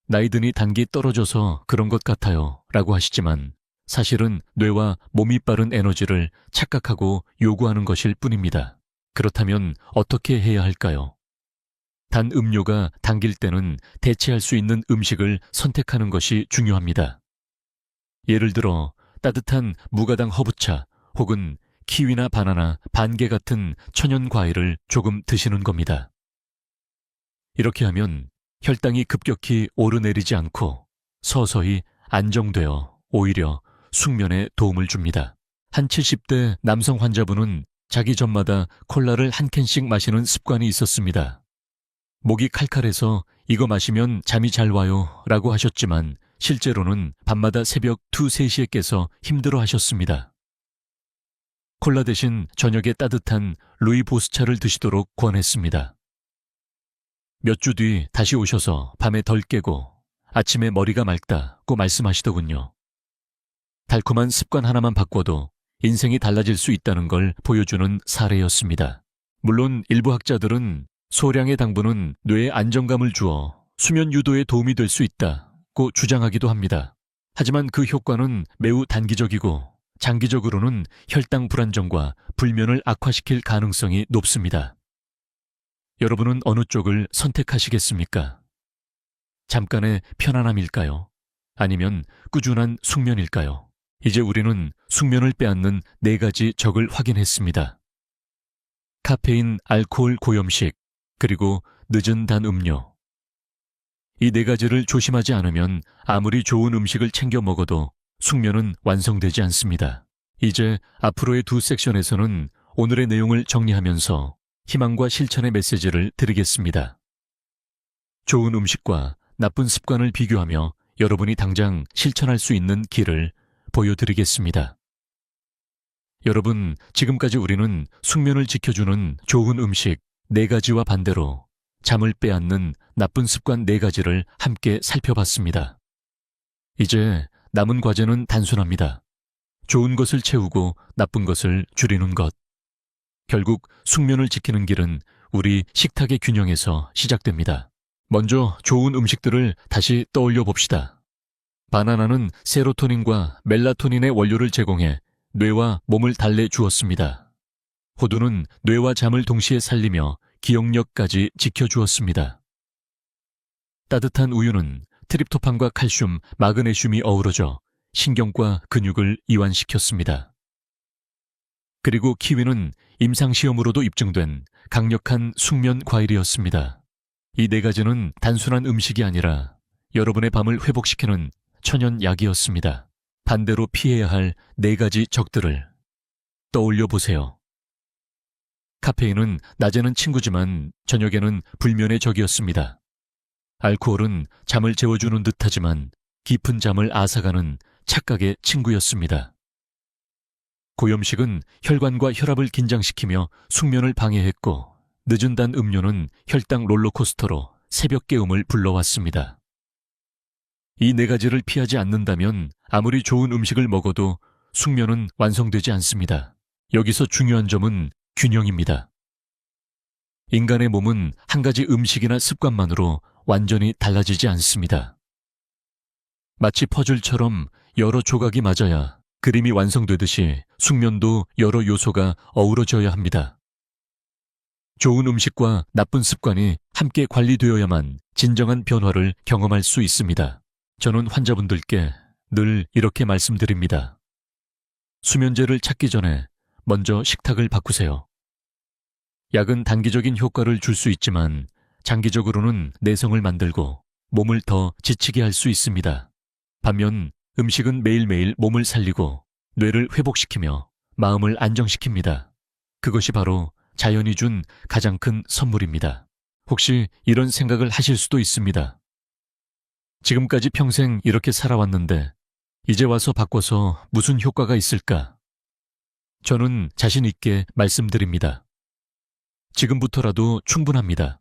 나이 드니 단기 떨어져서 그런 것 같아요 라고 하시지만 사실은 뇌와 몸이 빠른 에너지를 착각하고 요구하는 것일 뿐입니다. 그렇다면 어떻게 해야 할까요? 단 음료가 당길 때는 대체할 수 있는 음식을 선택하는 것이 중요합니다. 예를 들어 따뜻한 무가당 허브차 혹은 키위나 바나나, 반개 같은 천연 과일을 조금 드시는 겁니다. 이렇게 하면 혈당이 급격히 오르내리지 않고 서서히 안정되어 오히려 숙면에 도움을 줍니다. 한 70대 남성 환자분은 자기 전마다 콜라를 한 캔씩 마시는 습관이 있었습니다. 목이 칼칼해서 이거 마시면 잠이 잘 와요 라고 하셨지만 실제로는 밤마다 새벽 2, 3시에 깨서 힘들어 하셨습니다. 콜라 대신 저녁에 따뜻한 루이보스차를 드시도록 권했습니다. 몇 주 뒤 다시 오셔서 밤에 덜 깨고 아침에 머리가 맑다고 말씀하시더군요. 달콤한 습관 하나만 바꿔도 인생이 달라질 수 있다는 걸 보여주는 사례였습니다. 물론 일부 학자들은 소량의 당분은 뇌에 안정감을 주어 수면 유도에 도움이 될 수 있다고 주장하기도 합니다. 하지만 그 효과는 매우 단기적이고 장기적으로는 혈당 불안정과 불면을 악화시킬 가능성이 높습니다. 여러분은 어느 쪽을 선택하시겠습니까? 잠깐의 편안함일까요? 아니면 꾸준한 숙면일까요? 이제 우리는 숙면을 빼앗는 4가지 적을 확인했습니다. 카페인, 알코올 고염식, 그리고 늦은 단 음료. 이 4가지를 조심하지 않으면 아무리 좋은 음식을 챙겨 먹어도 숙면은 완성되지 않습니다. 이제 앞으로의 2 섹션에서는 오늘의 내용을 정리하면서 희망과 실천의 메시지를 드리겠습니다. 좋은 음식과 나쁜 습관을 비교하며 여러분이 당장 실천할 수 있는 길을 보여드리겠습니다. 여러분, 지금까지 우리는 숙면을 지켜주는 좋은 음식 4가지와 반대로 잠을 빼앗는 나쁜 습관 4가지를 함께 살펴봤습니다. 이제 남은 과제는 단순합니다. 좋은 것을 채우고 나쁜 것을 줄이는 것. 결국 숙면을 지키는 길은 우리 식탁의 균형에서 시작됩니다. 먼저 좋은 음식들을 다시 떠올려 봅시다. 바나나는 세로토닌과 멜라토닌의 원료를 제공해 뇌와 몸을 달래 주었습니다. 호두는 뇌와 잠을 동시에 살리며 기억력까지 지켜주었습니다. 따뜻한 우유는 트립토판과 칼슘, 마그네슘이 어우러져 신경과 근육을 이완시켰습니다. 그리고 키위는 임상시험으로도 입증된 강력한 숙면 과일이었습니다. 이 4가지는 단순한 음식이 아니라 여러분의 밤을 회복시키는 천연 약이었습니다. 반대로 피해야 할 4가지 적들을 떠올려 보세요. 카페인은 낮에는 친구지만 저녁에는 불면의 적이었습니다. 알코올은 잠을 재워주는 듯하지만 깊은 잠을 앗아가는 착각의 친구였습니다. 고염식은 혈관과 혈압을 긴장시키며 숙면을 방해했고 늦은 단 음료는 혈당 롤러코스터로 새벽 깨움을 불러왔습니다. 이 4가지를 피하지 않는다면 아무리 좋은 음식을 먹어도 숙면은 완성되지 않습니다. 여기서 중요한 점은 균형입니다. 인간의 몸은 한 가지 음식이나 습관만으로 완전히 달라지지 않습니다. 마치 퍼즐처럼 여러 조각이 맞아야 그림이 완성되듯이 숙면도 여러 요소가 어우러져야 합니다. 좋은 음식과 나쁜 습관이 함께 관리되어야만 진정한 변화를 경험할 수 있습니다. 저는 환자분들께 늘 이렇게 말씀드립니다. 수면제를 찾기 전에 먼저 식탁을 바꾸세요. 약은 단기적인 효과를 줄 수 있지만 장기적으로는 내성을 만들고 몸을 더 지치게 할 수 있습니다. 반면 음식은 매일매일 몸을 살리고 뇌를 회복시키며 마음을 안정시킵니다. 그것이 바로 자연이 준 가장 큰 선물입니다. 혹시 이런 생각을 하실 수도 있습니다. 지금까지 평생 이렇게 살아왔는데 이제 와서 바꿔서 무슨 효과가 있을까? 저는 자신 있게 말씀드립니다. 지금부터라도 충분합니다.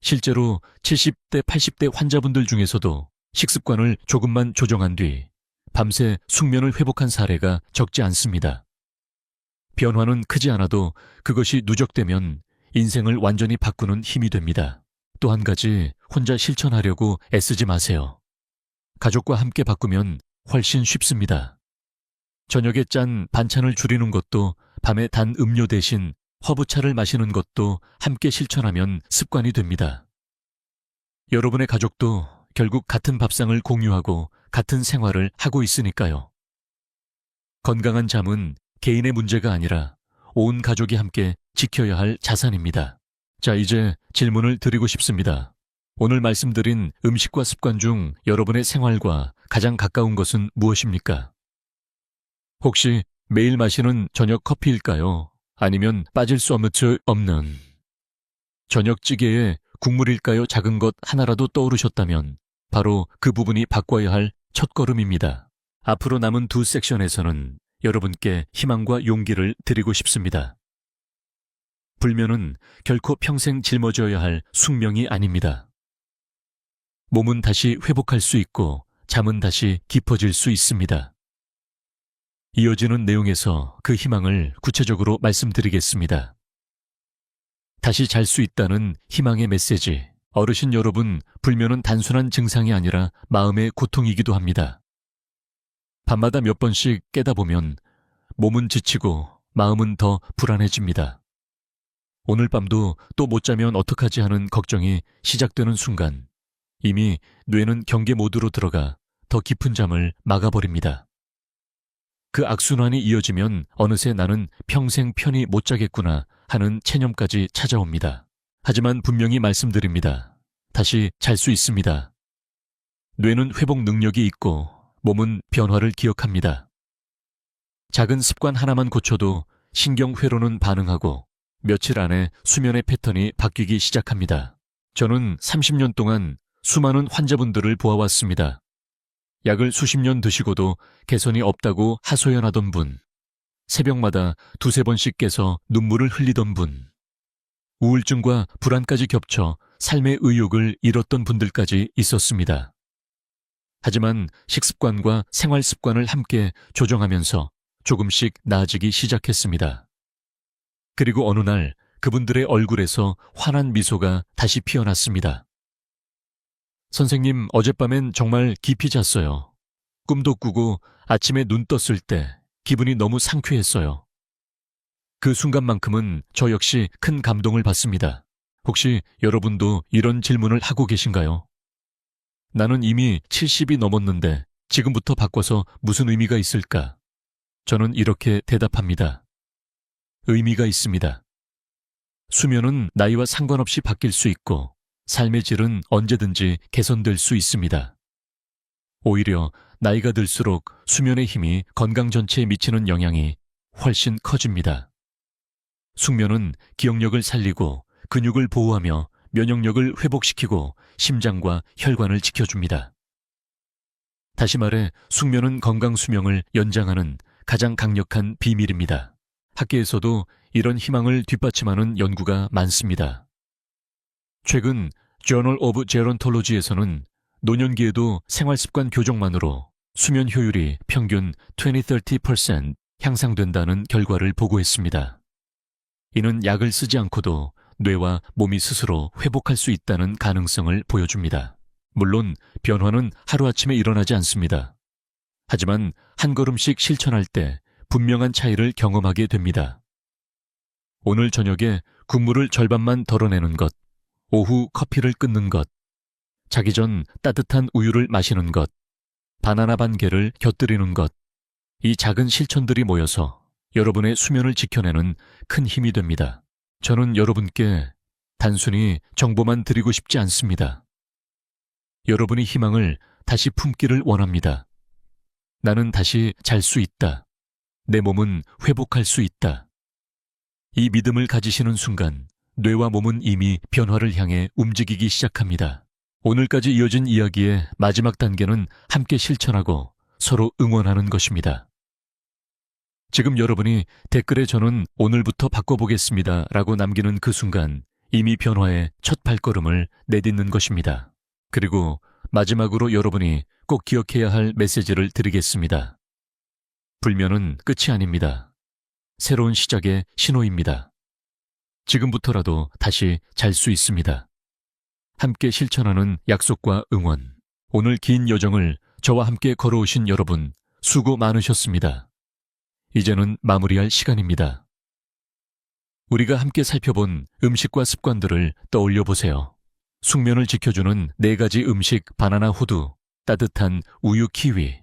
실제로 70대, 80대 환자분들 중에서도 식습관을 조금만 조정한 뒤 밤새 숙면을 회복한 사례가 적지 않습니다. 변화는 크지 않아도 그것이 누적되면 인생을 완전히 바꾸는 힘이 됩니다. 또 한 가지 혼자 실천하려고 애쓰지 마세요. 가족과 함께 바꾸면 훨씬 쉽습니다. 저녁에 짠 반찬을 줄이는 것도 밤에 단 음료 대신 허브차를 마시는 것도 함께 실천하면 습관이 됩니다. 여러분의 가족도 결국 같은 밥상을 공유하고 같은 생활을 하고 있으니까요. 건강한 잠은 개인의 문제가 아니라 온 가족이 함께 지켜야 할 자산입니다. 자, 이제 질문을 드리고 싶습니다. 오늘 말씀드린 음식과 습관 중 여러분의 생활과 가장 가까운 것은 무엇입니까? 혹시 매일 마시는 저녁 커피일까요? 아니면 빠질 수 없는 저녁 찌개에 국물일까요? 작은 것 하나라도 떠오르셨다면 바로 그 부분이 바꿔야 할 첫걸음입니다. 앞으로 남은 두 섹션에서는 여러분께 희망과 용기를 드리고 싶습니다. 불면은 결코 평생 짊어져야 할 숙명이 아닙니다. 몸은 다시 회복할 수 있고 잠은 다시 깊어질 수 있습니다. 이어지는 내용에서 그 희망을 구체적으로 말씀드리겠습니다. 다시 잘 수 있다는 희망의 메시지. 어르신 여러분, 불면은 단순한 증상이 아니라 마음의 고통이기도 합니다. 밤마다 몇 번씩 깨다 보면 몸은 지치고 마음은 더 불안해집니다. 오늘 밤도 또 못 자면 어떡하지 하는 걱정이 시작되는 순간 이미 뇌는 경계 모드로 들어가 더 깊은 잠을 막아버립니다. 그 악순환이 이어지면 어느새 나는 평생 편히 못 자겠구나 하는 체념까지 찾아옵니다. 하지만 분명히 말씀드립니다. 다시 잘 수 있습니다. 뇌는 회복 능력이 있고 몸은 변화를 기억합니다. 작은 습관 하나만 고쳐도 신경회로는 반응하고 며칠 안에 수면의 패턴이 바뀌기 시작합니다. 저는 30년 동안 수많은 환자분들을 보아왔습니다. 약을 수십 년 드시고도 개선이 없다고 하소연하던 분, 새벽마다 두세 번씩 깨서 눈물을 흘리던 분, 우울증과 불안까지 겹쳐 삶의 의욕을 잃었던 분들까지 있었습니다. 하지만 식습관과 생활 습관을 함께 조정하면서 조금씩 나아지기 시작했습니다. 그리고 어느 날 그분들의 얼굴에서 환한 미소가 다시 피어났습니다. 선생님, 어젯밤엔 정말 깊이 잤어요. 꿈도 꾸고 아침에 눈 떴을 때 기분이 너무 상쾌했어요. 그 순간만큼은 저 역시 큰 감동을 받습니다. 혹시 여러분도 이런 질문을 하고 계신가요? 나는 이미 70이 넘었는데 지금부터 바꿔서 무슨 의미가 있을까? 저는 이렇게 대답합니다. 의미가 있습니다. 수면은 나이와 상관없이 바뀔 수 있고 삶의 질은 언제든지 개선될 수 있습니다. 오히려 나이가 들수록 수면의 힘이 건강 전체에 미치는 영향이 훨씬 커집니다. 숙면은 기억력을 살리고 근육을 보호하며 면역력을 회복시키고 심장과 혈관을 지켜줍니다. 다시 말해 숙면은 건강 수명을 연장하는 가장 강력한 비밀입니다. 학계에서도 이런 희망을 뒷받침하는 연구가 많습니다. 최근 Journal of Gerontology에서는 노년기에도 생활습관 교정만으로 수면 효율이 평균 20-30% 향상된다는 결과를 보고했습니다. 이는 약을 쓰지 않고도 뇌와 몸이 스스로 회복할 수 있다는 가능성을 보여줍니다. 물론 변화는 하루아침에 일어나지 않습니다. 하지만 한 걸음씩 실천할 때 분명한 차이를 경험하게 됩니다. 오늘 저녁에 국물을 절반만 덜어내는 것, 오후 커피를 끊는 것, 자기 전 따뜻한 우유를 마시는 것, 바나나 반 개를 곁들이는 것, 이 작은 실천들이 모여서 여러분의 수면을 지켜내는 큰 힘이 됩니다. 저는 여러분께 단순히 정보만 드리고 싶지 않습니다. 여러분의 희망을 다시 품기를 원합니다. 나는 다시 잘 수 있다. 내 몸은 회복할 수 있다. 이 믿음을 가지시는 순간 뇌와 몸은 이미 변화를 향해 움직이기 시작합니다. 오늘까지 이어진 이야기의 마지막 단계는 함께 실천하고 서로 응원하는 것입니다. 지금 여러분이 댓글에 저는 오늘부터 바꿔보겠습니다 라고 남기는 그 순간 이미 변화의 첫 발걸음을 내딛는 것입니다. 그리고 마지막으로 여러분이 꼭 기억해야 할 메시지를 드리겠습니다. 불면은 끝이 아닙니다. 새로운 시작의 신호입니다. 지금부터라도 다시 잘 수 있습니다. 함께 실천하는 약속과 응원. 오늘 긴 여정을 저와 함께 걸어오신 여러분, 수고 많으셨습니다. 이제는 마무리할 시간입니다. 우리가 함께 살펴본 음식과 습관들을 떠올려 보세요. 숙면을 지켜주는 4가지 음식 바나나 호두, 따뜻한 우유 키위,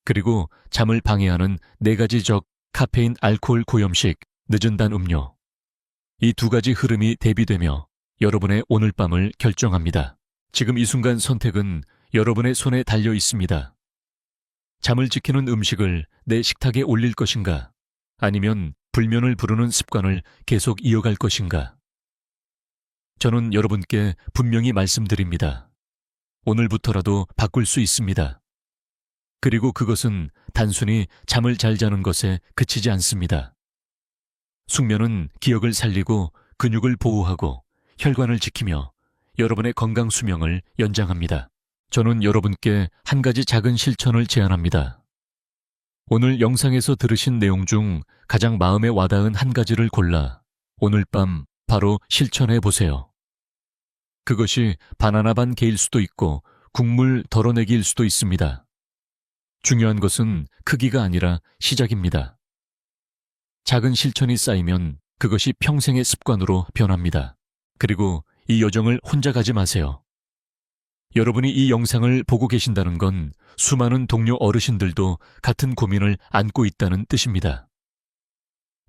그리고 잠을 방해하는 4가지 적 카페인 알코올 고염식, 늦은 단 음료. 이 2가지 흐름이 대비되며 여러분의 오늘 밤을 결정합니다. 지금 이 순간 선택은 여러분의 손에 달려 있습니다. 잠을 지키는 음식을 내 식탁에 올릴 것인가? 아니면 불면을 부르는 습관을 계속 이어갈 것인가? 저는 여러분께 분명히 말씀드립니다. 오늘부터라도 바꿀 수 있습니다. 그리고 그것은 단순히 잠을 잘 자는 것에 그치지 않습니다. 숙면은 기억을 살리고 근육을 보호하고 혈관을 지키며 여러분의 건강 수명을 연장합니다. 저는 여러분께 한 가지 작은 실천을 제안합니다. 오늘 영상에서 들으신 내용 중 가장 마음에 와닿은 한 가지를 골라 오늘 밤 바로 실천해 보세요. 그것이 바나나 반 개일 수도 있고 국물 덜어내기일 수도 있습니다. 중요한 것은 크기가 아니라 시작입니다. 작은 실천이 쌓이면 그것이 평생의 습관으로 변합니다. 그리고 이 여정을 혼자 가지 마세요. 여러분이 이 영상을 보고 계신다는 건 수많은 동료 어르신들도 같은 고민을 안고 있다는 뜻입니다.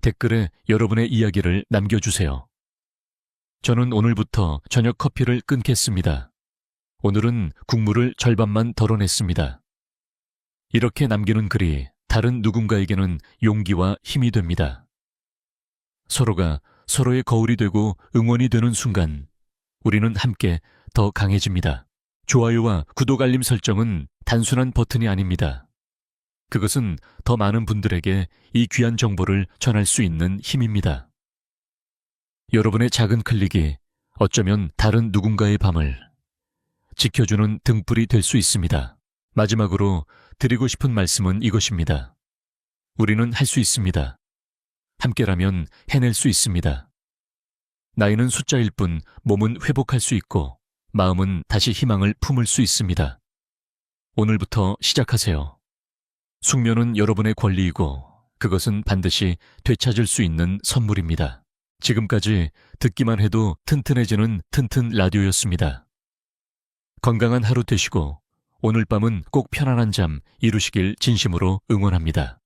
댓글에 여러분의 이야기를 남겨주세요. 저는 오늘부터 저녁 커피를 끊겠습니다. 오늘은 국물을 절반만 덜어냈습니다. 이렇게 남기는 글이 다른 누군가에게는 용기와 힘이 됩니다. 서로가 서로의 거울이 되고 응원이 되는 순간 우리는 함께 더 강해집니다. 좋아요와 구독 알림 설정은 단순한 버튼이 아닙니다. 그것은 더 많은 분들에게 이 귀한 정보를 전할 수 있는 힘입니다. 여러분의 작은 클릭이 어쩌면 다른 누군가의 밤을 지켜주는 등불이 될 수 있습니다. 마지막으로 드리고 싶은 말씀은 이것입니다. 우리는 할 수 있습니다. 함께라면 해낼 수 있습니다. 나이는 숫자일 뿐 몸은 회복할 수 있고 마음은 다시 희망을 품을 수 있습니다. 오늘부터 시작하세요. 숙면은 여러분의 권리이고 그것은 반드시 되찾을 수 있는 선물입니다. 지금까지 듣기만 해도 튼튼해지는 튼튼 라디오였습니다. 건강한 하루 되시고 오늘 밤은 꼭 편안한 잠 이루시길 진심으로 응원합니다.